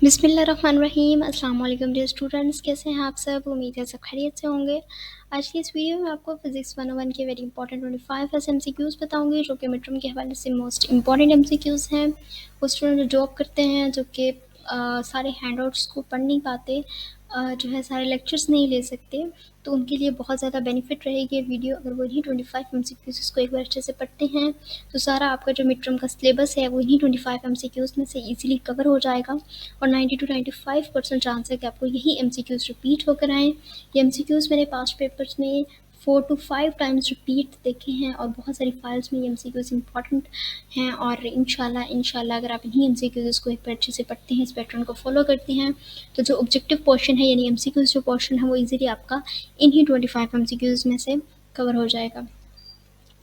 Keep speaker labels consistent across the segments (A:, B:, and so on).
A: बिस्मिल्लाहिर्रहमानिर्रहीम। अस्सलाम वालेकुम डियर स्टूडेंट्स, कैसे हैं आप सब? उम्मीद है सब खैरियत से होंगे। आज की इस वीडियो में आपको फिजिक्स 101 के वेरी इंपॉर्टेंट 25 एमसीक्यूज़ बताऊंगी, जो कि मिड टर्म के हवाले से मोस्ट इंपॉर्टेंट एमसीक्यूज़ हैं। वो स्टूडेंट जो जॉब करते हैं, जो कि सारे हैंडआउट्स को पढ़ नहीं पाते, जो है सारे लेक्चर्स नहीं ले सकते, तो उनके लिए बहुत ज़्यादा बेनिफिट रहेगी ये वीडियो। अगर वो इन्हीं 25 एमसीक्यूज़ को एक बार अच्छे से पढ़ते हैं तो सारा आपका जो मिड टर्म का सिलेबस है वो इन्हीं 25 एमसीक्यूज़ में से ईजिली कवर हो जाएगा। और 90 to 95% चांस है कि आपको यही एमसीक्यूज़ रिपीट होकर आएँ। ये एमसीक्यूज़ मैंने पास्ट पेपर्स में 4 to 5 टाइम्स रिपीट देखे हैं, और बहुत सारी फाइल्स में ये एमसीक्यूज़ इंपॉर्टेंट हैं। और इंशाल्लाह अगर आप इन्हीं एमसीक्यूज़ को एक बार अच्छे से पढ़ते हैं, इस पैटर्न को फॉलो करते हैं, तो जो ऑब्जेक्टिव पोर्शन है यानी एमसीक्यूज़ जो पोर्शन है वो ईजिली आपका इन्हीं 25 एमसीक्यूज़ में से कवर हो जाएगा।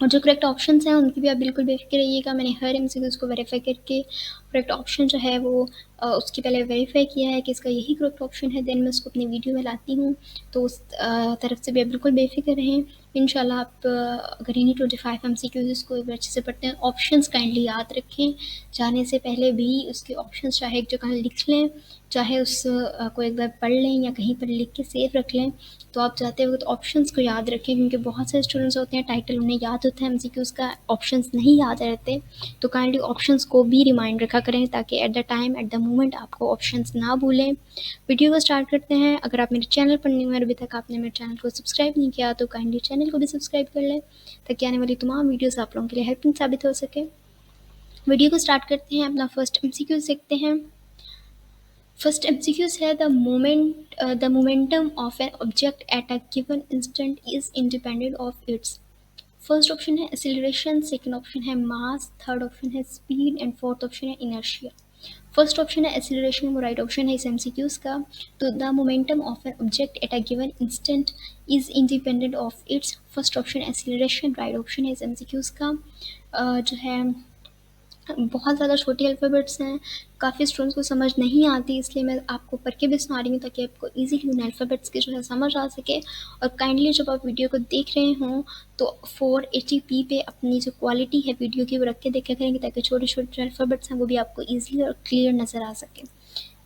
A: और जो करेक्ट ऑप्शंस हैं उनकी भी आप बिल्कुल बेफिक्र रहिएगा। मैंने हर एमसीक्यूज़ को वेरीफाई करके करेक्ट ऑप्शन जो है वो उसके पहले वेरीफाई किया है कि इसका यही करेक्ट ऑप्शन है, देन मैं उसको अपनी वीडियो में लाती हूँ। तो उस तरफ से भी आप बिल्कुल बेफिक्र रहें। इंशाल्लाह आप अगर इन्हीं 25 एमसीक्यूज़ को एक बार अच्छे से पढ़ते हैं, ऑप्शंस काइंडली याद रखें। जाने से पहले भी उसके ऑप्शंस चाहे एक जगह लिख लें, चाहे उस को एक बार पढ़ लें या कहीं पर लिख के सेव रख लें। तो आप जाते वक्त ऑप्शंस को याद रखें, क्योंकि बहुत सारे स्टूडेंट्स होते हैं टाइटल उन्हें याद होता है, एमसीक्यूज़ का ऑप्शंस नहीं याद रहते। तो काइंडली ऑप्शंस को भी रिमाइंड रखा करें, ताकि at the time at the moment आपको ऑप्शंस ना भूलें। वीडियो को स्टार्ट करते हैं। अगर आप मेरे चैनल पर न्यू हैं, अभी तक आपने मेरे चैनल को सब्सक्राइब नहीं किया, तो काइंडली चैनल को भी सब्सक्राइब कर लें, ताकि आने वाली तमाम वीडियोज़ आप लोगों के लिए हेल्पफुल साबित हो सके। वीडियो को स्टार्ट करते हैं। अपना फर्स्ट एमसीक्यूज़ देखते हैं। फर्स्ट एमसीक्यूज़ है the momentum of an object at a given instant is independent of its। First option है एक्सीलरेशन, सेकंड ऑप्शन है मास, थर्ड ऑप्शन है स्पीड एंड फोर्थ ऑप्शन है इनर्शिया। फर्स्ट ऑप्शन है acceleration, वो right option है इस MCQs का। तो the momentum of an object at a given instant is independent of its. First option acceleration right option है इस एमसीक्यूज़ का। जो है बहुत ज़्यादा छोटी अल्फ़ाबेट्स हैं, काफ़ी स्टूडेंट्स को समझ नहीं आती, इसलिए मैं आपको पढ़ के भी सुना रही हूँ, ताकि आपको ईज़िली उन अल्फ़ाबेट्स की जो है समझ आ सके। और काइंडली जब आप वीडियो को देख रहे हों तो 480p पे अपनी जो क्वालिटी है वीडियो की वो रख के देखा करेंगे, ताकि छोटे छोटे जो अल्फ़ाबेट्स हैं वो भी आपको ईज़िली और क्लियर नज़र आ सके।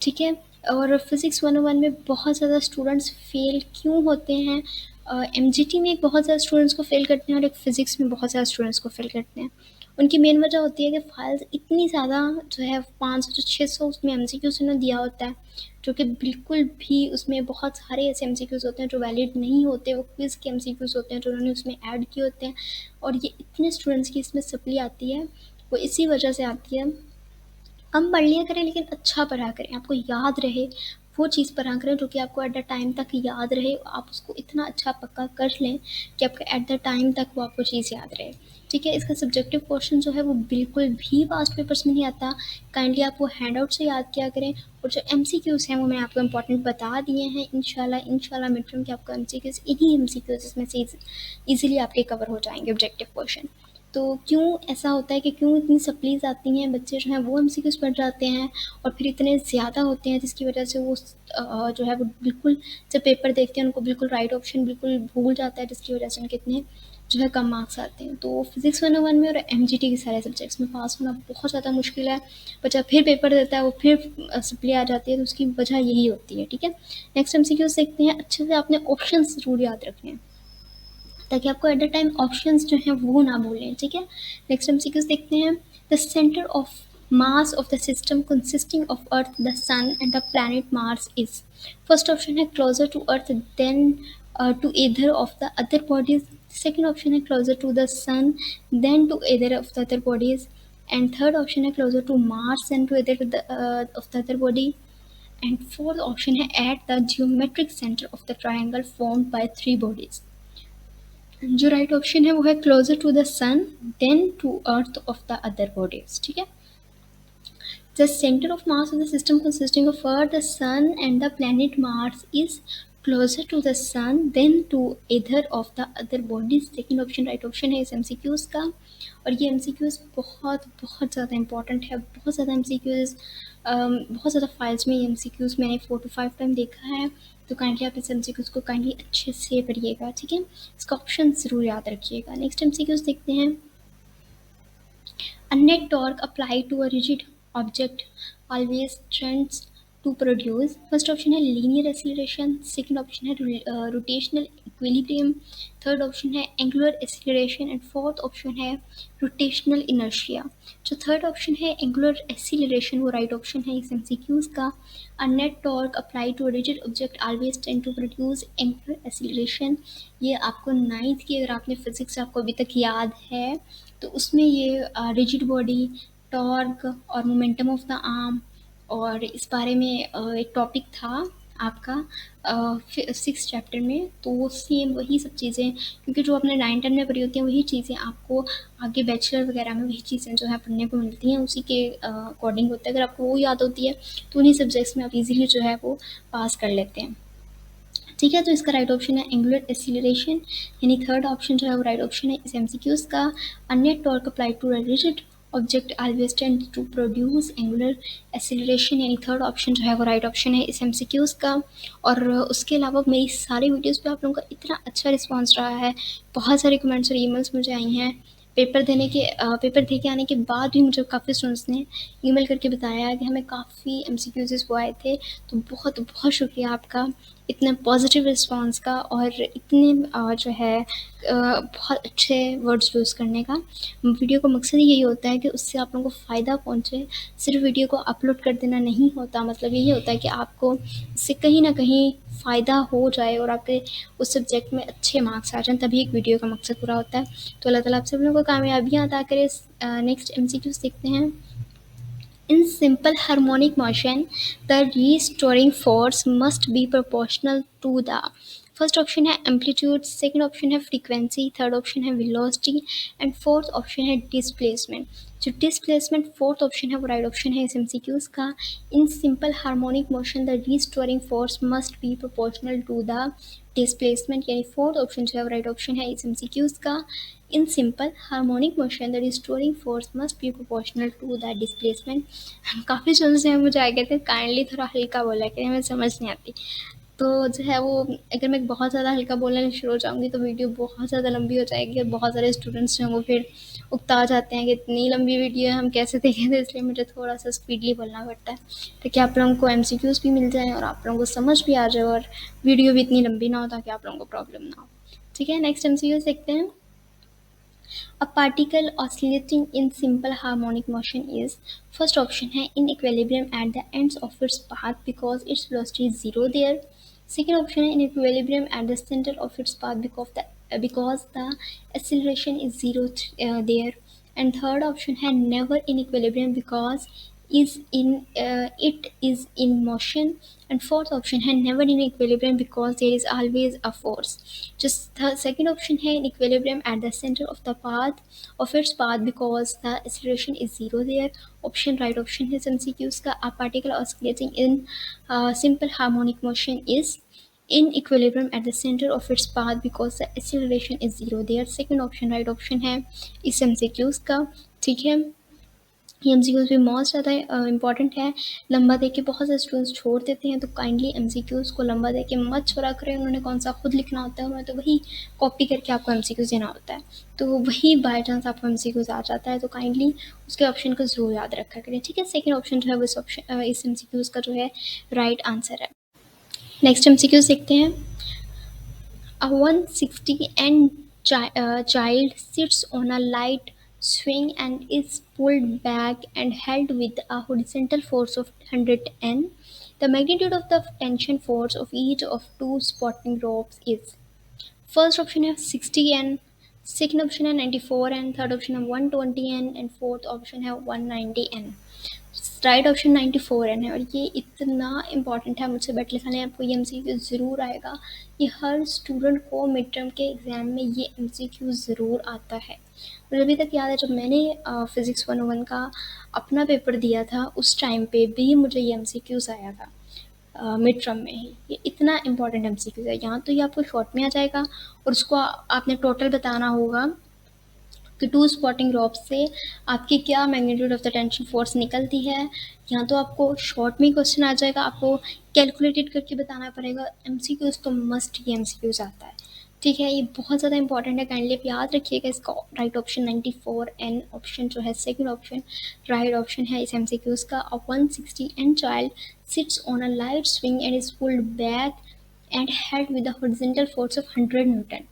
A: ठीक है। और फिज़िक्स 101 में बहुत ज़्यादा स्टूडेंट्स फेल क्यों होते हैं? एमजीटी में एक बहुत ज़्यादा स्टूडेंट्स को फेल करते हैं, और एक फ़िज़िक्स में बहुत ज़्यादा स्टूडेंट्स को फेल करते हैं। उनकी मेन वजह होती है कि फाइल्स इतनी ज़्यादा जो है 500 से 600 उसमें एमसीक्यूज़ उन्हें दिया होता है, जो कि बिल्कुल भी उसमें बहुत सारे ऐसे एमसीक्यूज़ होते हैं जो वैलिड नहीं होते। वो क्विज़ के एमसीक्यूज़ होते हैं जो उन्होंने उसमें ऐड किए होते हैं, और ये इतने स्टूडेंट्स की इसमें सप्ली आती है, वो इसी वजह से आती है। कम पढ़ लिया करें, लेकिन अच्छा पढ़ा करें, आपको याद रहे वो चीज़ पढ़ा करें जो कि आपको एट द टाइम तक याद रहे। आप उसको इतना अच्छा पक्का कर लें कि आपको एट द टाइम तक वो आपको चीज़ याद रहे। ठीक है। इसका सब्जेक्टिव क्वेश्चन जो है वो बिल्कुल भी पास्ट पेपर्स में नहीं आता। काइंडली आप वो हैंड आउट से याद किया करें, और जो एमसीक्यूज़ हैं वो मैंने आपको इंपॉर्टेंट बता दिए हैं। इंशाल्लाह मिड टर्म के आपको एमसीक्यूज़ इन्हीं एमसीक्यूज़ में से ईजिली आपके कवर हो जाएंगे ऑब्जेक्टिव क्वेश्चन। तो क्यों ऐसा होता है कि क्यों इतनी सप्लीज़ आती हैं, बच्चे जो हैं वो एमसीक्यूज़ पढ़ जाते हैं, और फिर इतने ज़्यादा होते हैं जिसकी वजह से वो जो है वो बिल्कुल जब पेपर देखते हैं उनको बिल्कुल राइट ऑप्शन बिल्कुल भूल जाता है, जिसकी वजह से उनके इतने जो है कम मार्क्स आते हैं। तो फिज़िक्स 101 में और एमजीटी के सारे सब्जेक्ट्स में पास होना बहुत ज़्यादा मुश्किल है। बच्चा फिर पेपर देता है, वो फिर सप्ली आ जाती है, तो उसकी वजह यही होती है। ठीक है। नेक्स्ट एमसीक्यूज़ देखते हैं। अच्छे से आपने ऑप्शन ज़रूर याद रखने हैं, ताकि आपको एट द टाइम ऑप्शंस जो हैं वो ना भूलें। ठीक है। नेक्स्ट एमसीक्यूज़ देखते हैं। The centre of mass of the system consisting of Earth, the sun and the planet Mars is. First option है closer to Earth than to either of the other bodies. Second option है closer to the sun than to either of the other bodies. And third option है closer to Mars and to either of the other body. And fourth option है at the geometric centre of the triangle formed by three bodies. जो right option है वो है closer to the sun than to Earth of the other bodies. ठीक है। The centre of mass of the system consisting of Earth, the sun and the planet Mars is closer to the sun than to either of the other bodies. Second option right option है इस MCQs का। और ये MCQs बहुत बहुत ज़्यादा important है, बहुत ज़्यादा एमसीक्यूज, बहुत ज़्यादा फाइल्स में ये एमसीक्यूज मैंने 4 to 5 टाइम देखा है। तो काइंडली आप इस एमसीक्यूज को काइंडली अच्छे से पढ़िएगा। ठीक है। इसका ऑप्शन ज़रूर याद रखिएगा। नेक्स्ट एमसीक्यूज देखते हैं। A net torque applied to a rigid object always tends to produce. First option है लीनियर एक्सीलरेशन, सेकंड ऑप्शन है रोटेशनल इक्विलिब्रियम, थर्ड ऑप्शन है angular acceleration and fourth option है रोटेशनल इनर्शिया। जो third option है angular acceleration वो right option है इस MCQs का। A net torque apply to rigid object always tend to produce angular acceleration. ये आपको नाइन्थ की अगर आपने फिजिक्स आपको अभी तक याद है तो उसमें ये रिजिड बॉडी, टॉर्क और मोमेंटम ऑफ द आर्म और इस बारे में एक टॉपिक था आपका 6th चैप्टर में। तो वो सेम वही सब चीज़ें, क्योंकि जो आपने 9-10 में पढ़ी होती हैं वही चीज़ें आपको आगे बैचलर वगैरह में वही चीज़ें जो है पढ़ने को मिलती हैं, उसी के अकॉर्डिंग होता है। अगर आपको वो याद होती है तो उन्हीं सब्जेक्ट्स में आप इजीली जो है वो पास कर लेते हैं। ठीक है, तो इसका राइट ऑप्शन है एंगुलर एक्सीलरेशन, यानी थर्ड ऑप्शन जो है वो राइट ऑप्शन है इस एमसीक्यूज का। A net torque apply to a rigid object always tend to produce angular acceleration, यानी थर्ड ऑप्शन जो है वो राइट ऑप्शन है इस एमसीक्यूज का। और उसके अलावा मेरी सारी वीडियोस पे आप लोगों का इतना अच्छा रिस्पांस रहा है, बहुत सारे कमेंट्स और ईमेल्स मुझे आई हैं। पेपर दे के आने के बाद भी मुझे काफ़ी स्टूडेंट्स ने ईमेल करके बताया कि हमें काफ़ी एमसीक्यूज वो आए थे। तो बहुत बहुत शुक्रिया आपका इतना पॉजिटिव रिस्पांस का और इतने जो है बहुत अच्छे वर्ड्स यूज़ करने का। वीडियो का मकसद यही होता है कि उससे आप लोगों को फ़ायदा पहुँचे। सिर्फ वीडियो को अपलोड कर देना नहीं होता, मतलब यही होता है कि आपको इससे कहीं ना कहीं फ़ायदा हो जाए और आपके उस सब्जेक्ट में अच्छे मार्क्स आ जाएं, तभी एक वीडियो का मकसद पूरा होता है। तो अल्लाह ताला आप सब लोगों को कामयाबियाँ अता करे। नेक्स्ट एमसीक्यूज़ देखते हैं। In simple harmonic motion, the restoring force must be proportional to the first option है amplitude, second option है frequency, third option है velocity and fourth option है displacement। जो displacement fourth option है वो right option है इस MCQs का। In simple harmonic motion, the restoring force must be proportional to the displacement, यानी fourth option जो है वो right option है इस MCQs का। In simple harmonic motion, the restoring force must be proportional to the displacement। काफ़ी students हैं मुझे आए कहते हैं काइंडली थोड़ा हल्का बोला कि हमें समझ नहीं आती। तो जो है वो अगर मैं बहुत ज़्यादा हल्का बोलने शुरू हो जाऊँगी तो वीडियो बहुत ज़्यादा लंबी हो जाएगी और बहुत सारे स्टूडेंट्स जो हैं वो फिर उकता जाते हैं कि इतनी लंबी वीडियो है हम कैसे देखें। तो इसलिए मुझे थोड़ा सा स्पीडली बोलना पड़ता है ताकि आप लोगों को एमसीक्यूज़ भी मिल जाएँ और आप लोगों को समझ भी आ जाए और वीडियो भी इतनी लंबी ना हो ताकि आप लोगों को प्रॉब्लम ना हो। ठीक है, नेक्स्ट एमसीक्यूज़ देखते हैं। A particle oscillating in simple harmonic motion is first option है in equilibrium at the ends of its path because its velocity is zero there. Second option है in equilibrium at the center of its path because the acceleration is zero there. And third option है never in equilibrium because it is in motion. And fourth option है never in equilibrium because there is always a force। Just the second option है in equilibrium at the center of the path of its path because the acceleration is zero there। Option right option है MCQs का। A particle oscillating in simple harmonic motion is in equilibrium at the center of its path because the acceleration is zero there। Second option right option है इस MCQs का। ठीक है, ये MCQs भी बहुत ज़्यादा इंपॉर्टेंट है। लंबा दे के बहुत से स्टूडेंट्स छोड़ देते हैं, तो काइंडली एमसीक्यूज़ को लंबा दे के मत छोड़ा करें। उन्होंने कौन सा खुद लिखना होता है, उन्होंने तो वही कॉपी करके आपको एमसीक्यूज़ देना होता है। तो वही बाय चांस आपको एमसीक्यूज़ आ जाता है तो काइंडली उसके ऑप्शन को ज़रूर याद रखा करें। ठीक है, सेकेंड ऑप्शन जो है वो इस एमसीक्यूज़ का जो है राइट आंसर है। नेक्स्ट एमसीक्यूज़ देखते हैं। A 160 and child sits on a light swing and is pulled back and held with a horizontal force of 100 N. The magnitude of the tension force of each of two spotting ropes is first option है 60 N, second option है 94 N, third option है 120 N and fourth option है 190 N। Right option 94 N है और ये इतना important है, मुझसे बैठ लिखाने आपको ये एमसीक्यू ज़रूर आएगा। ये हर स्टूडेंट को मिड टर्म के एग्ज़ाम में ये एमसीक्यू ज़रूर आता है। मुझे अभी तक याद है जब मैंने फिज़िक्स 101 का अपना पेपर दिया था उस टाइम पे भी मुझे ये एमसीक्यूज़ आया था मिड टर्म में ही। ये इतना इंपॉर्टेंट एमसीक्यूज़ है। यहाँ तो ये आपको शॉर्ट में आ जाएगा और उसको आपने टोटल बताना होगा कि टू स्पॉटिंग रॉप से आपकी क्या magnitude of the tension force निकलती है। यहाँ तो आपको शॉर्ट में क्वेश्चन आ जाएगा, आपको कैलकुलेटेड करके बताना पड़ेगा। एमसीक्यूज़ तो मस्ट ही एमसीक्यूज़ आता है। ठीक है, ये बहुत ज़्यादा इंपॉर्टेंट है, काइंडली आप याद रखिएगा इसका। राइट ऑप्शन 94 एन ऑप्शन जो है सेकंड ऑप्शन राइट ऑप्शन है इस एमसीक्यूज का। A 160 N child sits on a light swing and is pulled back and head with a horizontal force of 100 Newton.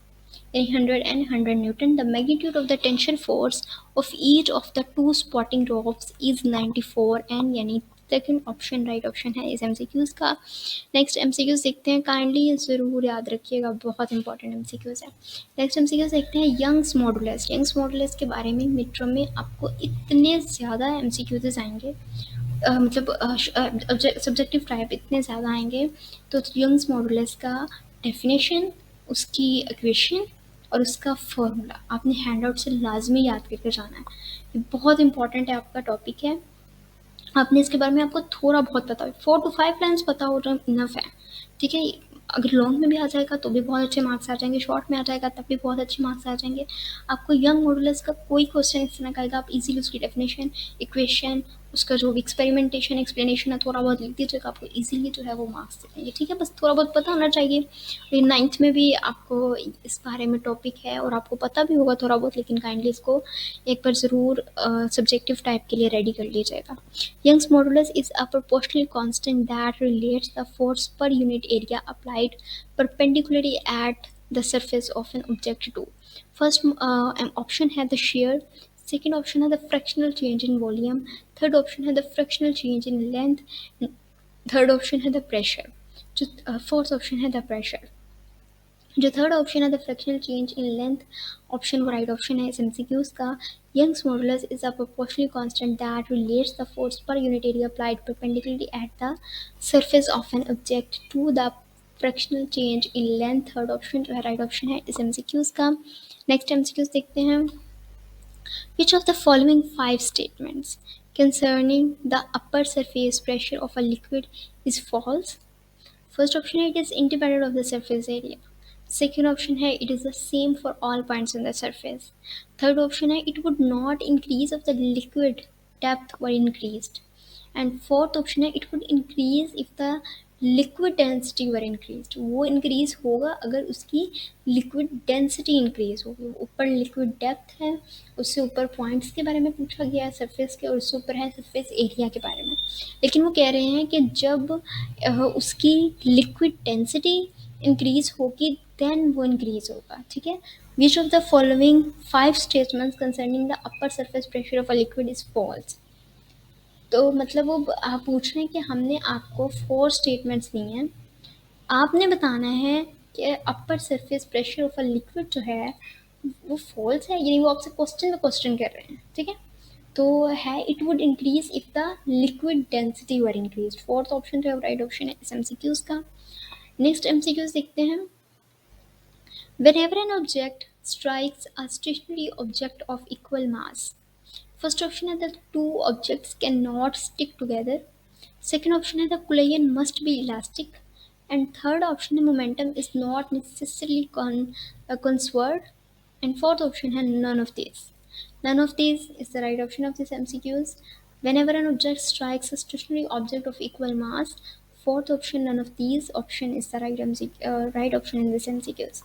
A: In 100 and 100 Newton, the magnitude of the tension force of each of the two spotting ropes is 94 and यानी second option right option है इस MCQs का। Next MCQs देखते हैं, kindly ज़रूर याद रखिएगा, बहुत इंपॉर्टेंट एमसीक्यूज है। नेक्स्ट एमसीक्यूज देखते हैं यंग्स मॉडुलस। यंग्स मॉडुलस के बारे में मिड टर्म में आपको इतने ज़्यादा एमसीक्यूज आएंगे, मतलब सब्जेक्टिव टाइप इतने ज़्यादा आएंगे। तो यंग्स मॉडुलस का डेफिनेशन, उसकी इक्वेशन और उसका फॉर्मूला आपने हैंडआउट से लाजमी याद करके जाना है। ये बहुत इंपॉर्टेंट है, आपका टॉपिक है। आपने इसके बारे में आपको थोड़ा बहुत पता हो, 4 to 5 लाइन्स पता हो तो इनफ है। ठीक है, अगर लॉन्ग में भी आ जाएगा तो भी बहुत अच्छे मार्क्स आ जाएंगे, शॉर्ट में आ जाएगा तब भी बहुत अच्छे मार्क्स आ जाएंगे। आपको यंग मॉडुलस का कोई क्वेश्चन इस तरह का आएगा, आप इजीली उसकी डेफिनेशन, इक्वेशन, उसका जो भी एक्सपेरिमेंटेशन एक्सप्लेनेशन है थोड़ा बहुत लिख दीजिएगा, आपको इजीली जो है वो मार्क्स दे देंगे। ठीक है, बस थोड़ा बहुत पता होना चाहिए। नाइन्थ में भी आपको इस बारे में टॉपिक है और आपको पता भी होगा थोड़ा बहुत, लेकिन काइंडली इसको एक बार ज़रूर सब्जेक्टिव टाइप के लिए रेडी कर लीजिएगा। Young's modulus is a proportional constant that relates the force per unit area applied perpendicularly at the surface of an object to. First option है the shear, second option है the fractional change in volume, third option है the fractional change in length, third option है the pressure, जो fourth option है the pressure। जो third option है the fractional change in length, option वो right option है इस एमसीक्यूज का। Young's modulus is a proportional constant that relates the force per unit area applied perpendicularly at the surface of an object to the fractional change in length. Third option जो है right option है इस MCQs का। Next MCQs देखते हैं। विच of the following 5 statements concerning the upper surface pressure of a liquid is false? First option है it is independent of the surface area. Second option है it is the same for all points on the surface. Third option है it would not increase if the liquid depth were increased. And fourth option है it would increase if the liquid density were increased. वो increase होगा अगर उसकी liquid density increase होगी। ऊपर liquid depth है, उससे ऊपर points के बारे में पूछा गया है surface के, और उससे ऊपर है surface area के बारे में। लेकिन वो कह रहे हैं कि जब उसकी liquid density increase होगी then वो increase होगा। ठीक है, which of the following 5 statements concerning the upper surface pressure of a liquid is false? तो मतलब वो आप पूछ रहे हैं कि हमने आपको 4 स्टेटमेंट्स दिए हैं, आपने बताना है कि upper surface pressure of a liquid जो है वो फॉल्स है, यानी वो आपसे क्वेश्चन में क्वेश्चन कर रहे हैं। ठीक है, तो है it would increase if the liquid density were increase. Fourth option जो है राइट ऑप्शन है इस एमसीक्यूज का। नेक्स्ट एमसीक्यूज देखते हैं। Whenever an object strikes a stationary object of equal mass, first option है that two objects cannot stick together, second option है the collision must be elastic, and third option है momentum is not necessarily conserved, and fourth option है none of these. None of these is the right option of this MCQs. Whenever an object strikes a stationary object of equal mass, fourth option none of these option is the right option in this MCQs.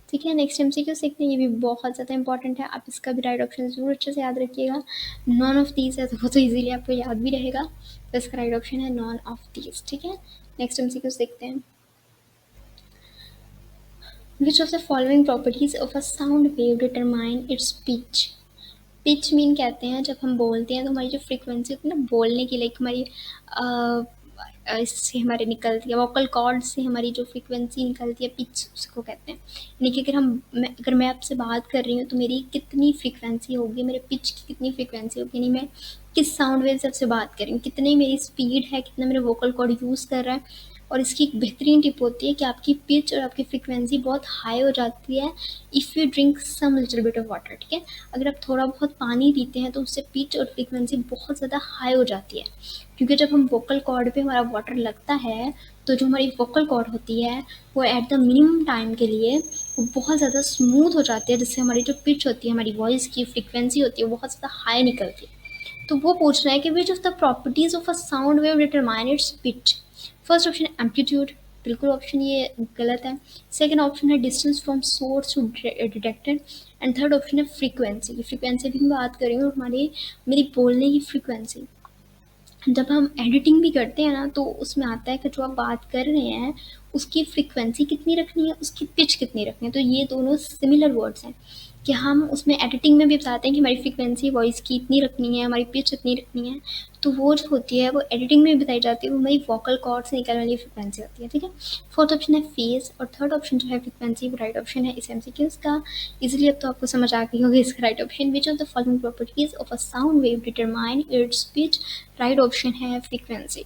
A: ठीक है, next MCQ देखते हैं, ये भी बहुत ज़्यादा important है, आप इसका भी राइट ऑप्शन ज़रूर अच्छे से याद रखिएगा। नॉन ऑफ दीज है तो वो तो इजीली आपको याद भी रहेगा, तो इसका राइट ऑप्शन है नॉन ऑफ दीज। ठीक है, नेक्स्ट एमसीक्यू देखते हैं। विच of the following properties of a sound wave determine its pitch? Pitch mean कहते हैं जब हम बोलते हैं तो हमारी जो फ्रीक्वेंसी होती है ना बोलने की, लाइक हमारी इससे हमारे निकलती है वोकल कॉर्ड से हमारी जो फ्रीक्वेंसी निकलती है पिच, उसको कहते हैं। यानी कि अगर मैं आपसे बात कर रही हूँ तो मेरी कितनी फ्रीक्वेंसी होगी, मेरे पिच की कितनी फ्रीक्वेंसी होगी, यानी मैं किस साउंड वेव से आपसे बात कर रही हूँ, कितनी मेरी स्पीड है, कितना मेरा वोकल कॉर्ड यूज़ कर रहा है। और इसकी एक बेहतरीन टिप होती है कि आपकी पिच और आपकी फ्रीक्वेंसी बहुत हाई हो जाती है if you drink some little bit of water. ठीक है, अगर आप थोड़ा बहुत पानी पीते हैं तो उससे पिच और फ्रीक्वेंसी बहुत ज़्यादा हाई हो जाती है, क्योंकि जब हम वोकल कॉर्ड पे हमारा वाटर लगता है तो जो हमारी वोकल कॉर्ड होती है वो एट द मिनिमम टाइम के लिए वो बहुत ज़्यादा स्मूथ हो जाती है, जिससे हमारी जो पिच होती है, हमारी वॉइस की फ्रीक्वेंसी होती है वो बहुत ज़्यादा हाई निकलती है। तो वो पूछना है कि which of the properties of a sound wave determine its pitch? First option amplitude, बिल्कुल ऑप्शन ये गलत है। सेकंड ऑप्शन है distance from source to detected, and third option है फ्रीक्वेंसी। फ्रीक्वेंसी भी मैं बात कर रही हूँ हमारी मेरी बोलने की फ्रीक्वेंसी। जब हम एडिटिंग भी करते हैं ना तो उसमें आता है कि जो आप बात कर रहे हैं उसकी फ्रीक्वेंसी कितनी रखनी है, उसकी पिच कितनी रखनी है। तो ये दोनों सिमिलर वर्ड्स हैं कि हम उसमें एडिटिंग में भी बताते हैं कि हमारी फ्रीक्वेंसी वॉइस की इतनी रखनी है, हमारी पिच इतनी रखनी है। तो वो जो होती है वो एडिटिंग में भी बताई जाती है, वो हमारी वोकल कॉर्ड से निकलने वाली फ्रीक्वेंसी होती है। ठीक है, फोर्थ ऑप्शन है फेस, और थर्ड ऑप्शन जो है फ्रीक्वेंसी, वो राइट ऑप्शन है इस एमसीक्यूज का। इजीली अब तो आपको समझ आ गई होगी इसका right option. Which of the following properties of a sound wave determine its pitch? Right option है फ्रीक्वेंसी।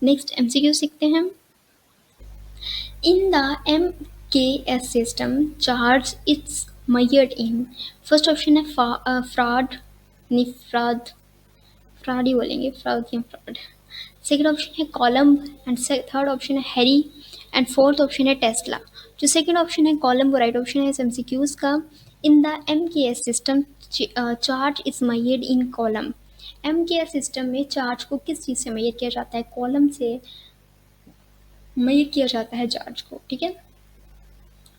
A: नेक्स्ट एमसीक्यू सीखते हैं। In the MKS system, charge is measured in, first option है फ्रॉड, नहीं फ्रॉड ही बोलेंगे, fraud या fraud. Second option है column, and third option है Harry, and fourth option है टेस्ला। जो सेकंड ऑप्शन है कॉलम वो राइट ऑप्शन है एमसीक्यूज का। In the MKS system charge is measured in column. MKS system में चार्ज को किस चीज़ से मेजर किया जाता है? कॉलम से मेजर किया जाता है चार्ज को। ठीक है,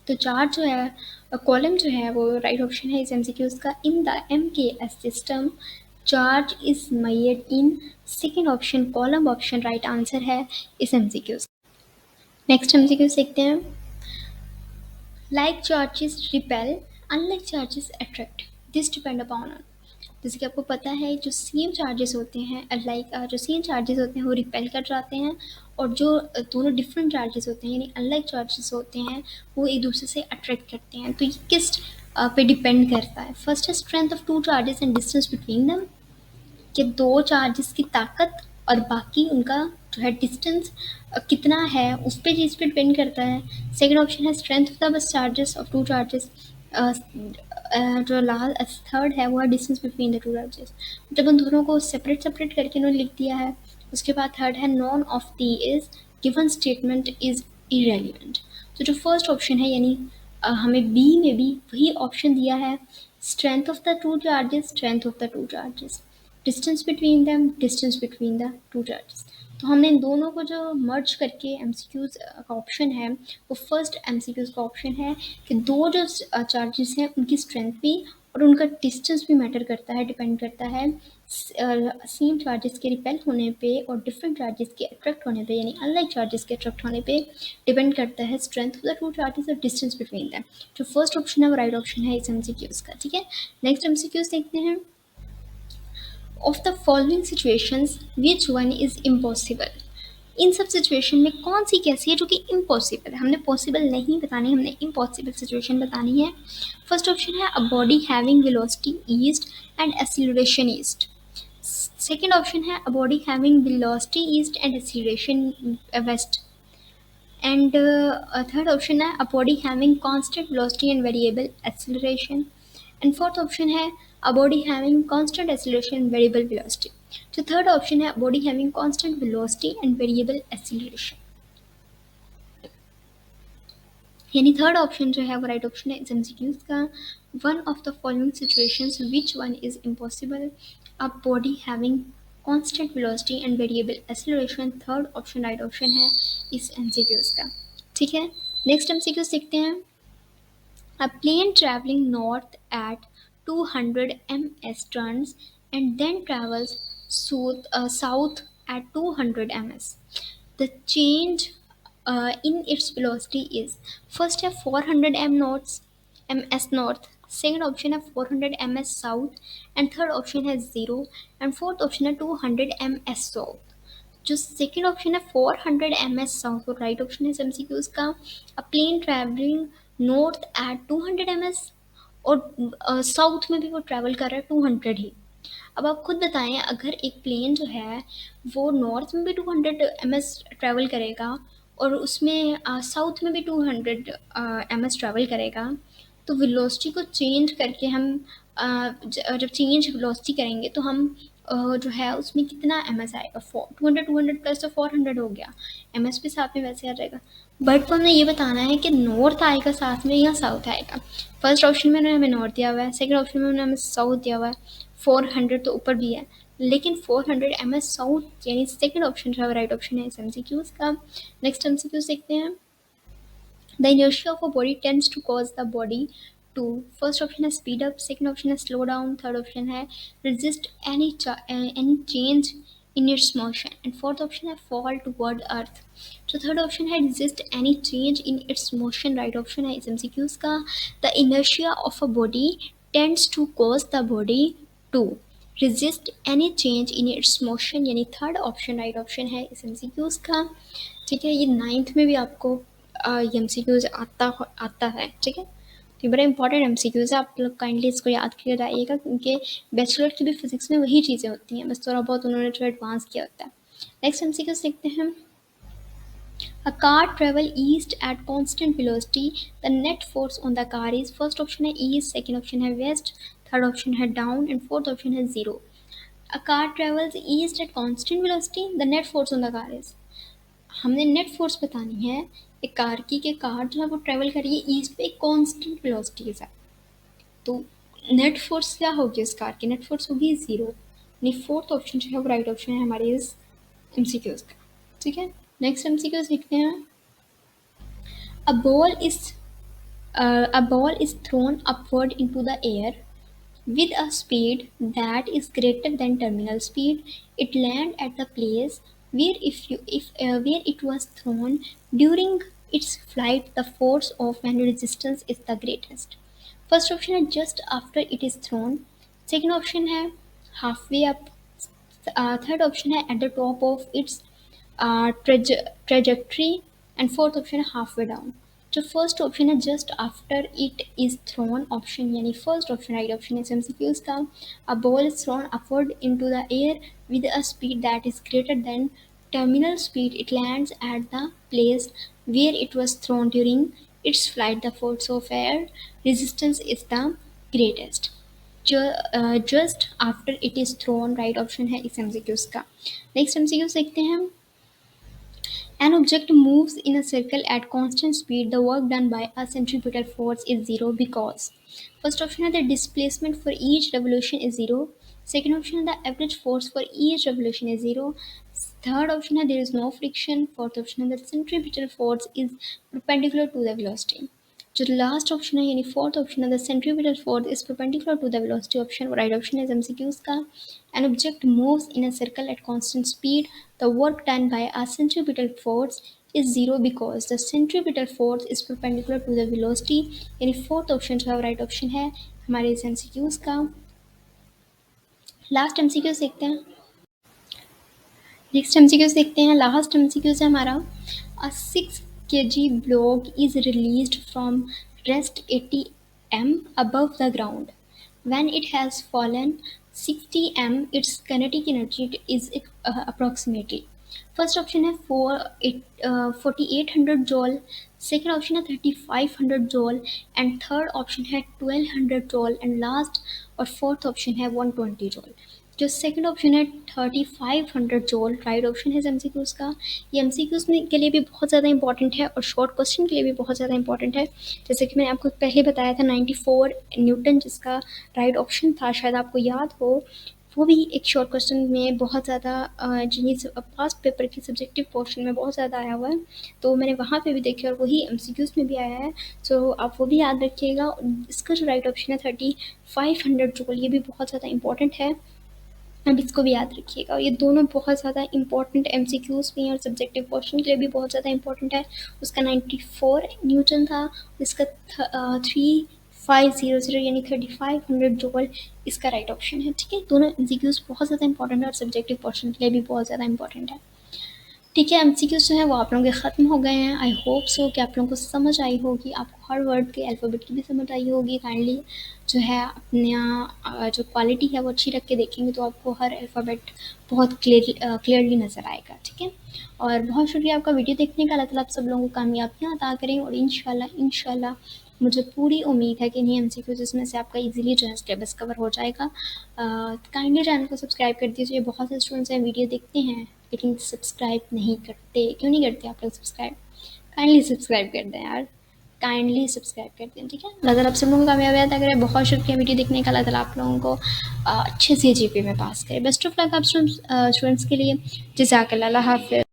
A: तो चार्ज जो है कॉलम जो है वो राइट ऑप्शन है इस एमसीक्यूज का। In the MKS system charge is measured in, second option column option right answer है इस एमसीक्यूज। नेक्स्ट एमसीक्यू देखते हैं। Like charges repel, unlike charges attract, this depend upon. जैसे कि आपको पता है जो सेम चार्जेस होते हैं, लाइक जो सेम चार्जेस होते हैं वो रिपेल कर जाते हैं, और जो दोनों डिफरेंट चार्जेस होते हैं यानी अनलाइक चार्जेस होते हैं वो एक दूसरे से अट्रैक्ट करते हैं। तो ये किस पे डिपेंड करता है? फर्स्ट है strength of two charges and distance between them, कि दो चार्जेस की ताकत और बाकी उनका जो है डिस्टेंस कितना है उस पर चीज़ पे डिपेंड करता है। सेकंड ऑप्शन है strength of the bus charges of two charges, जो लास्ट थर्ड है वो है distance between the two charges. जब उन दोनों को सेपरेट सेपरेट करके उन्होंने लिख दिया है। उसके बाद थर्ड है none of the is given statement is irrelevant. तो जो फर्स्ट ऑप्शन है यानी हमें बी में भी वही ऑप्शन दिया है, strength of the two charges, strength of the two charges, distance between them, distance between the two charges. तो हमने इन दोनों को जो मर्ज करके एमसीक्यूज का ऑप्शन है वो फर्स्ट एमसीक्यूज का ऑप्शन है कि दो जो चार्जेस हैं उनकी स्ट्रेंथ भी और उनका डिस्टेंस भी मैटर करता है, डिपेंड करता है सेम चार्जेस के रिपेल होने पे और डिफरेंट चार्जेस के अट्रैक्ट होने पे यानी अनलाइक चार्जेस के अट्रैक्ट होने पे डिपेंड करता है strength of the two charges और डिस्टेंस बिटवीन दैम। जो फर्स्ट ऑप्शन है वो राइट ऑप्शन है इस एमसीक्यूज का। ठीक है, नेक्स्ट एमसीक्यूज देखते हैं। Of the following situations which one is impossible? इन सब सिचुएशन में कौन सी कैसी है जो कि इम्पॉसिबल है? हमने पॉसिबल नहीं बतानी, हमने इम्पॉसिबल सिचुएशन बतानी है। फर्स्ट ऑप्शन है a body having velocity east and acceleration east. Second option है a body having velocity east and acceleration west. And third option है a body having constant velocity and variable acceleration. And fourth option है a body having constant acceleration and variable velocity। तो third option है body having constant velocity and variable acceleration, यानी third option जो है वो right option है इस MCQs का। One of the following situations which one is impossible? A body having constant velocity and variable acceleration, third option right option है इस MCQs का। ठीक है, नेक्स्ट एमसीक्यूज देखते हैं। A plane traveling north at 200 ms turns and then travels south at 200 ms. The change in its velocity is, first है 400 ms north, second option है 400 ms south, and third option है 0, and fourth option है 200 ms south। जो second option है 400 ms south और right option है MCQs का। A plane travelling north at 200 ms और साउथ में भी वो ट्रैवल कर रहा है 200 ही। अब आप खुद बताएं अगर एक प्लेन जो है वो नॉर्थ में भी 200 ms ट्रैवल करेगा और उसमें साउथ में भी 200 ms ट्रैवल करेगा, तो वेलोसिटी को चेंज करके हम जब चेंज वेलोसिटी करेंगे तो हम जो है उसमें कितना ms आएगा? 200 प्लस तो 400 हो गया, ms भी साथ में वैसे आ जाएगा। बट को हमें ये बताना है कि नॉर्थ आएगा साथ में या साउथ आएगा। फर्स्ट ऑप्शन में हमें नॉर्थ दिया हुआ है, सेकंड ऑप्शन में हमें साउथ दिया हुआ है, 400 तो ऊपर भी है, लेकिन 400 ms साउथ यानी सेकंड ऑप्शन जो है राइट ऑप्शन है इस एमसीक्यूज का। नेक्स्ट एमसीक्यूज देखते हैं। The inertia of a body tends to cause the body to, first option है speed up, second option है slow down, third option है resist any change in its motion, and fourth option है fall toward earth. तो third option है resist any change in its motion, right option है इस MCQs का। The inertia of a body tends to cause the body to resist any change in its motion, यानी third option right option है इस MCQs का। ठीक है, ये 9th में भी आपको MCQs आता है। ठीक है, तो ये बड़ा इंपॉर्टेंट MCQs है, आप लोग काइंडली इसको याद करके जाइएगा, क्योंकि बैचलर की भी फिजिक्स में वही चीज़ें होती हैं, बस थोड़ा बहुत उन्होंने जो एडवांस किया होता है। नेक्स्ट MCQs देखते हैं। A car travel east at constant velocity. The net force on the car is, first option है east, second option है west, third option है down, and fourth option है zero. A car travels east at constant velocity. The net force on the car is, हमने net force बतानी है एक car की, कि कार जो है वो ट्रेवल कर रही है ईस्ट पे एक कांस्टेंट वेलोसिटी के साथ। तो नेट फोर्स क्या होगी उस कार की? नेट फोर्स होगी जीरो, यानी फोर्थ ऑप्शन जो है वो राइट ऑप्शन है हमारे इस एमसीक्यूज का। ठीक है, नेक्स्ट एमसीक्यूज देखते हैं। A ball is throne upward into the air with a speed that is greater than terminal speed. It land at the place where it was thrown. During its flight, the force of and resistance is the greatest. First option है just after it is thrown, second option है halfway up, third option है at the top of its trajectory, and fourth option है halfway down. जो first option है just after it is throne option, यानी first option right option है MCQs का। A ball is throne upward into the air with a speed that is greater than terminal speed. It lands at the place where it was thrown. During its flight, the force of air resistance is the greatest. Just after it is thrown right option है इस MCQs का। Next MCQs देखते हैं। An object moves in a circle at constant speed. The work done by a centripetal force is zero because, first option है the displacement for each revolution is zero. Second option है the average force for each revolution is zero. Third option है there is no friction. Fourth option है the centripetal force is perpendicular to the velocity. जो last option है यानी fourth option है the centripetal force is perpendicular to the velocity option, right option है MCQs का। An object moves in a circle at constant speed. The work done by a centripetal force is zero because the centripetal force is perpendicular to the velocity, यानी fourth option जो है right option है हमारे इस MCQs का। Last MCQs देखते हैं। Next MCQs देखते हैं। लास्ट एमसीक्यूज है हमारा। अ 6 kg block is released from rest 80 m above the ground. When it has fallen 60 m, its kinetic energy is approximately. First option है 4800 जॉल, सेकेंड ऑप्शन है 3500 जॉल, and third option है 1200 जॉल, and last और fourth option है 120 जॉल। जो second option है 3500 जॉल right option है MCQs का। ये एमसीक्यूज के लिए भी बहुत ज़्यादा इंपॉर्टेंट है और शॉर्ट क्वेश्चन के लिए भी बहुत ज़्यादा इंपॉर्टेंट है। जैसे कि मैंने आपको पहले बताया था 94 न्यूटन जिसका राइट ऑप्शन था, शायद आपको याद हो, वो भी एक शॉर्ट क्वेश्चन में बहुत ज़्यादा पास्ट पेपर के सब्जेक्टिव पोर्शन में बहुत ज़्यादा आया हुआ है, तो मैंने वहाँ पे भी देखा और वही एमसीक्यूज में भी आया है, सो आप वो भी याद रखिएगा। इसका जो राइट ऑप्शन है 3500 जूल, ये भी बहुत ज़्यादा इंपॉर्टेंट है, अब इसको भी याद रखिएगा। ये दोनों बहुत ज़्यादा इंपॉर्टेंट एमसीक्यूज भी हैं और सब्जेक्टिव पोर्शन के लिए भी बहुत ज़्यादा इंपॉर्टेंट है। उसका 94 न्यूटन था, इसका 3500 यानी 3500 जूल इसका राइट ऑप्शन है। ठीक है, दोनों एमसीक्यूज बहुत ज़्यादा इंपॉर्टेंट है और सब्जेक्टिव पोर्शन के लिए भी बहुत ज़्यादा इंपॉर्टेंट है। ठीक है, एमसीक्यूज जो है वो आप लोगों के ख़त्म हो गए हैं। आई होप सो कि आप लोगों को समझ आई होगी, आपको हर वर्ड के अल्फ़ाबेट की भी समझ आई होगी। काइंडली जो है अपना जो क्वालिटी है वो अच्छी रख के देखेंगे तो आपको हर अल्फ़ाबेट बहुत क्लियरली नज़र आएगा। ठीक है, और बहुत शुक्रिया आपका वीडियो देखने का। अल्लाह ताला आप सब लोगों को कामयाबियाँ अता करें और इंशाल्लाह मुझे पूरी उम्मीद है कि इन्हीं एमसीक्यूज इसमें से आपका इजीली जो है सिलेबस कवर हो जाएगा। काइंडली चैनल को सब्सक्राइब कर दीजिए। बहुत से स्टूडेंट्स हैं वीडियो देखते हैं लेकिन सब्सक्राइब नहीं करते, क्यों नहीं करते आप लोग सब्सक्राइब? काइंडली सब्सक्राइब कर दें यार। काइंडली सब्सक्राइब कर दें, ठीक है। अल्लाह ताला आप सब लोगों को कामयाबियत करें। बहुत शुक्रिया वीडियो देखने का। अल्लाह ताला आप लोगों को अच्छे से जीपी में पास करें। बेस्ट ऑफ लक आप स्टूडेंट्स के लिए। जज़ाकल्लाह। अल्लाह हाफ़िज़।